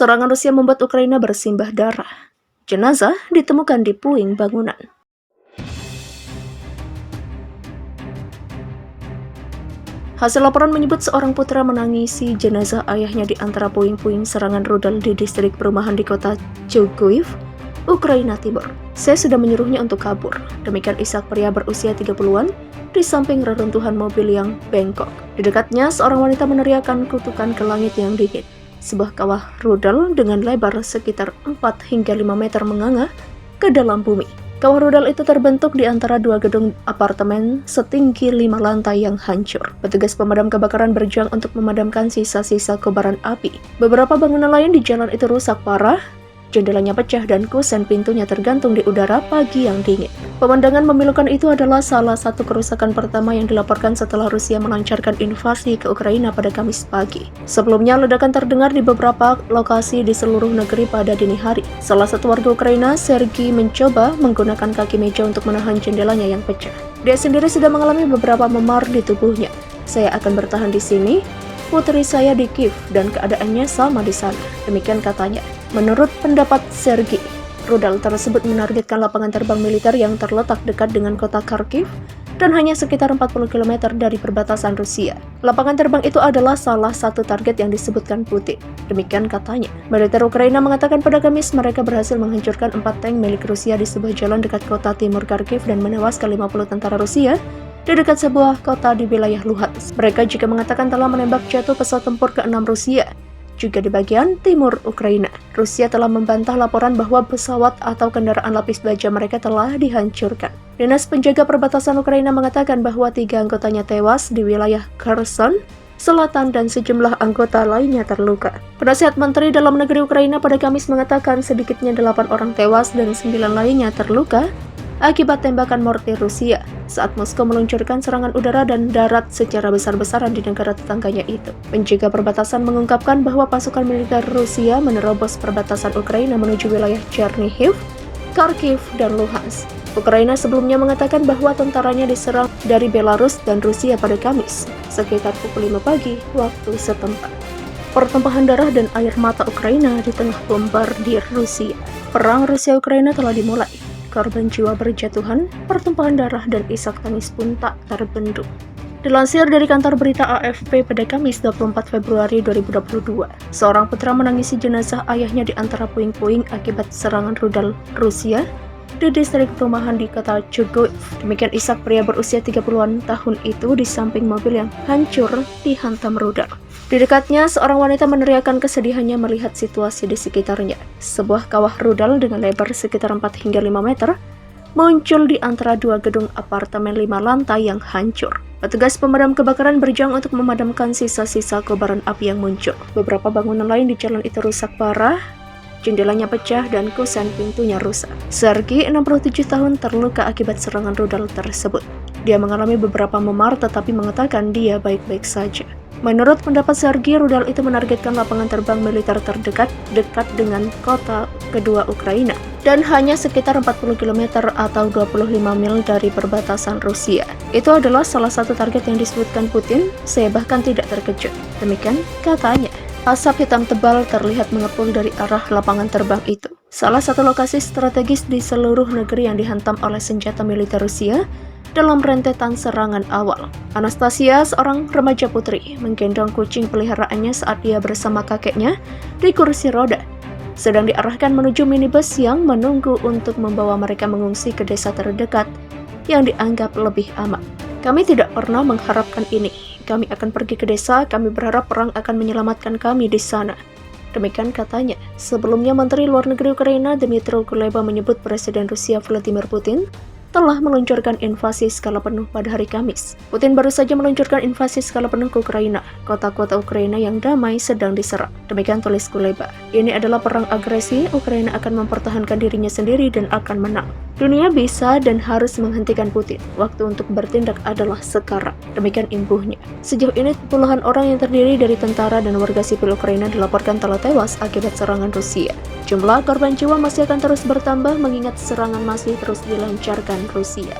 Serangan Rusia membuat Ukraina bersimbah darah. Jenazah ditemukan di puing bangunan. Hasil laporan menyebut seorang putra menangisi jenazah ayahnya di antara puing-puing serangan rudal di distrik perumahan di kota Chuguiv, Ukraina Timur. Saya sudah menyuruhnya untuk kabur. Demikian Ishak, pria berusia 30-an, di samping reruntuhan mobil yang bengkok. Di dekatnya, seorang wanita meneriakkan kutukan ke langit yang dingin. Sebuah kawah rudal dengan lebar sekitar 4 hingga 5 meter menganga ke dalam bumi. Kawah rudal itu terbentuk di antara dua gedung apartemen setinggi 5 lantai yang hancur. Petugas pemadam kebakaran berjuang untuk memadamkan sisa-sisa kobaran api. Beberapa bangunan lain di jalan itu rusak parah, jendelanya pecah dan kusen pintunya tergantung di udara pagi yang dingin. Pemandangan memilukan itu adalah salah satu kerusakan pertama yang dilaporkan setelah Rusia melancarkan invasi ke Ukraina pada Kamis pagi. Sebelumnya, ledakan terdengar di beberapa lokasi di seluruh negeri pada dini hari. Salah satu warga Ukraina, Sergei, mencoba menggunakan kaki meja untuk menahan jendelanya yang pecah. Dia sendiri sudah mengalami beberapa memar di tubuhnya. Saya akan bertahan di sini. Putri saya di Kiev dan keadaannya sama di sana, demikian katanya. Menurut pendapat Sergei, rudal tersebut menargetkan lapangan terbang militer yang terletak dekat dengan kota Kharkiv dan hanya sekitar 40 km dari perbatasan Rusia. Lapangan terbang itu adalah salah satu target yang disebutkan Putin, demikian katanya. Militer Ukraina mengatakan pada Kamis mereka berhasil menghancurkan 4 tank milik Rusia di sebuah jalan dekat kota timur Kharkiv dan menewaskan 50 tentara Rusia di dekat sebuah kota di wilayah Luhansk. Mereka juga mengatakan telah menembak jatuh pesawat tempur ke-6 Rusia, juga di bagian timur Ukraina. Rusia telah membantah laporan bahwa pesawat atau kendaraan lapis baja mereka telah dihancurkan. Dinas Penjaga Perbatasan Ukraina mengatakan bahwa 3 anggotanya tewas di wilayah Kherson Selatan dan sejumlah anggota lainnya terluka. Penasihat Menteri Dalam Negeri Ukraina pada Kamis mengatakan sedikitnya 8 orang tewas dan 9 lainnya terluka akibat tembakan mortir Rusia saat Moskow meluncurkan serangan udara dan darat secara besar-besaran di negara tetangganya itu. Penjaga perbatasan mengungkapkan bahwa pasukan militer Rusia menerobos perbatasan Ukraina menuju wilayah Chernihiv, Kharkiv, dan Luhansk. Ukraina sebelumnya mengatakan bahwa tentaranya diserang dari Belarus dan Rusia pada Kamis, sekitar pukul 5 pagi waktu setempat. Pertumpahan darah dan air mata Ukraina di tengah bombardir Rusia. Perang Rusia-Ukraina telah dimulai. Korban jiwa berjatuhan, pertumpahan darah, dan isak tangis pun tak terbendung. Dilansir dari kantor berita AFP pada Kamis 24 Februari 2022, seorang putra menangisi jenazah ayahnya di antara puing-puing akibat serangan rudal Rusia di distrik perumahan di kota Chuguiv. Demikian Ishak, pria berusia 30-an tahun itu, di samping mobil yang hancur dihantam rudal. Di dekatnya, seorang wanita meneriakkan kesedihannya melihat situasi di sekitarnya. Sebuah kawah rudal dengan lebar sekitar 4 hingga 5 meter muncul di antara dua gedung apartemen 5 lantai yang hancur. Petugas pemadam kebakaran berjuang untuk memadamkan sisa-sisa kobaran api yang muncul. Beberapa bangunan lain di jalan itu rusak parah, jendelanya pecah dan kusen pintunya rusak. Sergei, 67 tahun, terluka akibat serangan rudal tersebut. Dia mengalami beberapa memar tetapi mengatakan dia baik-baik saja. Menurut pendapat Sergei, rudal itu menargetkan lapangan terbang militer terdekat dekat dengan kota kedua Ukraina dan hanya sekitar 40 km atau 25 mil dari perbatasan Rusia. Itu adalah salah satu target yang disebutkan Putin. Saya bahkan tidak terkejut, demikian katanya. Asap hitam tebal terlihat mengepul dari arah lapangan terbang itu. Salah satu lokasi strategis di seluruh negeri yang dihantam oleh senjata militer Rusia dalam rentetan serangan awal. Anastasia, seorang remaja putri, menggendong kucing peliharaannya saat dia bersama kakeknya di kursi roda, sedang diarahkan menuju minibus yang menunggu untuk membawa mereka mengungsi ke desa terdekat yang dianggap lebih aman. Kami tidak pernah mengharapkan ini. Kami akan pergi ke desa, kami berharap perang akan menyelamatkan kami di sana. Demikian katanya. Sebelumnya, Menteri Luar Negeri Ukraina Dmytro Kuleba menyebut Presiden Rusia Vladimir Putin telah meluncurkan invasi skala penuh pada hari Kamis. Putin baru saja meluncurkan invasi skala penuh ke Ukraina. Kota-kota Ukraina yang damai sedang diserang. Demikian tulis Kuleba. Ini adalah perang agresi, Ukraina akan mempertahankan dirinya sendiri dan akan menang. Dunia bisa dan harus menghentikan Putin. Waktu untuk bertindak adalah sekarang. Demikian imbuhnya. Sejauh ini puluhan orang yang terdiri dari tentara dan warga sipil Ukraina dilaporkan telah tewas akibat serangan Rusia. Jumlah korban jiwa masih akan terus bertambah mengingat serangan masih terus dilancarkan Rusia.